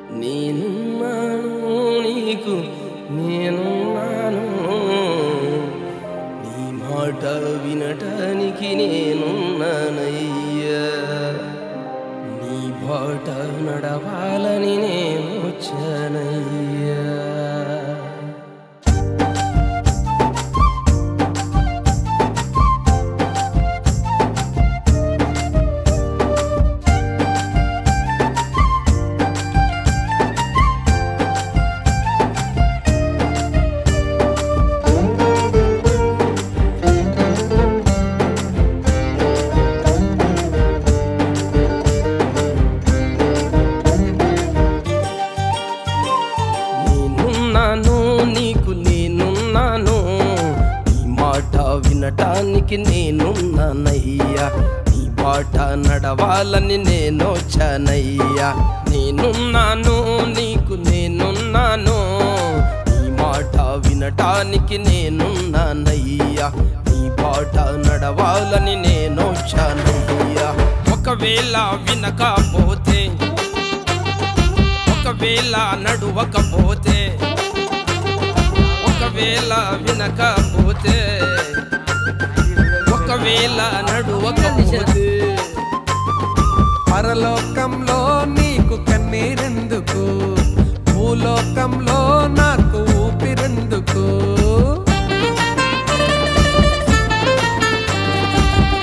నేనున్నాను నీకు నేనున్నాను నీ మాట వినటానికి నేనున్నానయ్యా నీ బాట నడవాలని నేను వచ్చానయ్యా నీకు నేనున్నాను నీ మాట వినటానికి నేనున్నానయ్యా నీ బాట నడవాలని నేను వచ్చానయ్యా నేనున్నాను నీకు నేనున్నాను నీ మాట వినటానికి నేనున్నానయ్యా నీ బాట నడవాలని నేను వచ్చానయ్యా ఒకవేళ వినకపోతే ఒకవేళ నడువకపోతే ఒకవేళ వినకపోతే ఒకవేళ నడువకపోతే పరలోకంలో నీకు కన్నీరెందుకు భూలోకంలో నాకు ఊపిరెందుకు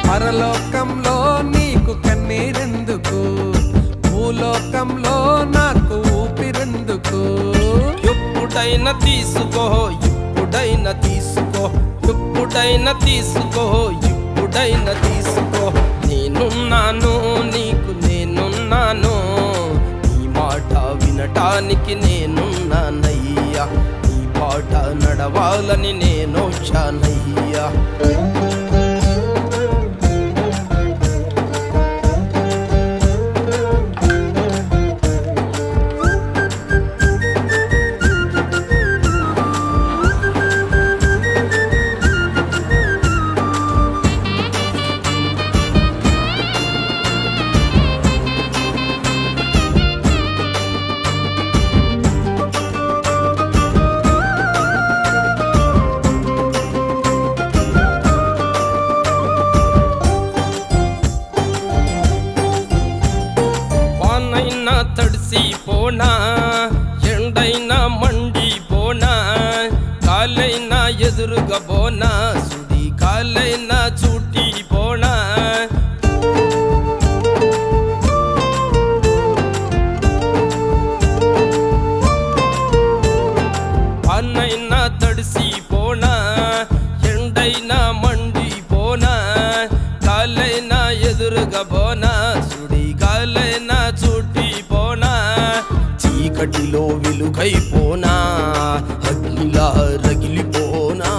పరలోకంలో నీకు కన్నీరెందుకు భూలోకంలో నాకు ఊపిరెందుకు ఎప్పుడైనా తీసుకో ఎప్పుడైనా తీసుకో ఎప్పుడైనా తీసుకో ఎప్పుడైనా తీసుకో నేనున్నాను నీకు నేనున్నాను నీ మాట వినటానికి నేనున్నానయ్యా నీ బాట నడవాలని నేను వచ్చానయ్యా వానైనా తడిసిపోనా ఎండైనా మండిపోనా కాలైనా ఎదురుగా పోనా సుడి కాలైనా చుట్టిపోనా వానైనా తడిసిపోనా ఎండైనా మండిపోనా కాలైనా ఎదురుగా పోనా సుడి కాలైనా చుట్టిపోనా చీకటిలో వెలుగైపోనా అగ్నిలా రగిలిపోనా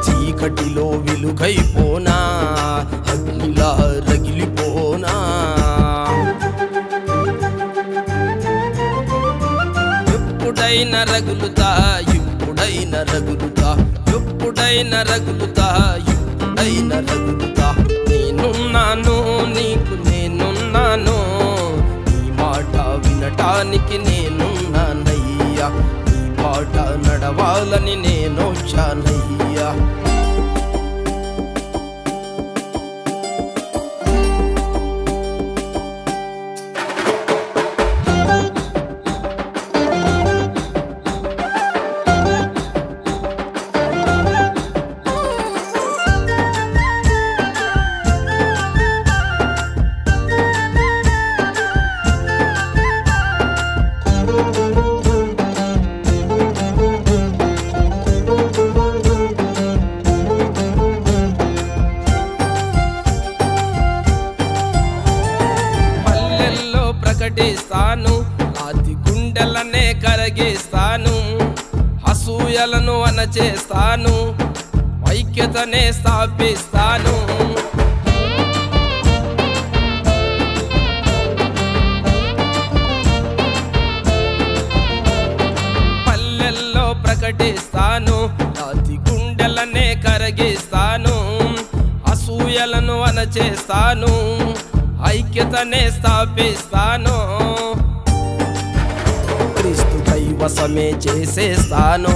చీకటిలో వెలుగైపోనా అగ్నిలా రగిలిపోనా ఎప్పుడైనా రగులుతా ఎప్పుడైనా రగులుతా ఎప్పుడైనా రగులుతా ఎప్పుడైనా రగులుతా నేనున్నాను నీకు నేనున్నాను నీ మాట వినటానికి నేనున్నానయ్యా నీ బాట నడవాలని నేను వచ్చానయ్యా ప్రకటిస్తాను రాతి గుండెలనే కరగిస్తాను అసూయలను అణచేస్తాను ఐక్యతనే స్థాపిస్తాను పల్లెల్లో ప్రకటిస్తాను రాతి గుండెలనే కరగిస్తాను అసూయలను అణచేస్తాను ఐక్యతనే స్థాపిస్తాను, క్రీస్తు కైవసమే చేసేస్తాను,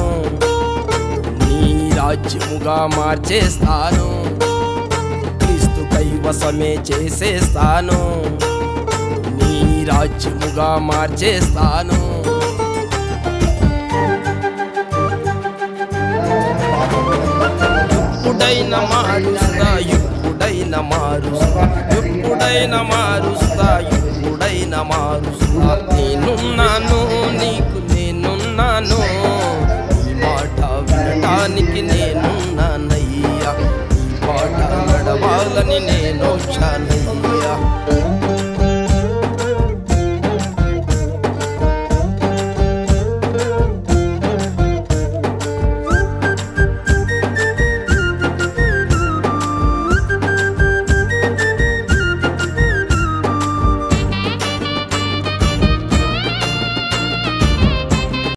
నీ రాజ్యముగా మార్చేస్తాను, క్రీస్తు కైవసమే చేసేస్తాను, నీ రాజ్యముగా మార్చేస్తాను. ఎప్పుడైనా మారుస్తా, ఎప్పుడైనా మారుస్తా, ఎప్పుడైనా మారుస్తా, ఎప్పుడైనా మారుస్తా. నేనున్నాను, నీకు నేనున్నాను, ఈ మాట వినటానికి నేనున్నానయ్యా, ఈ మాట నడవాలని నేను వచ్చానయ్యా.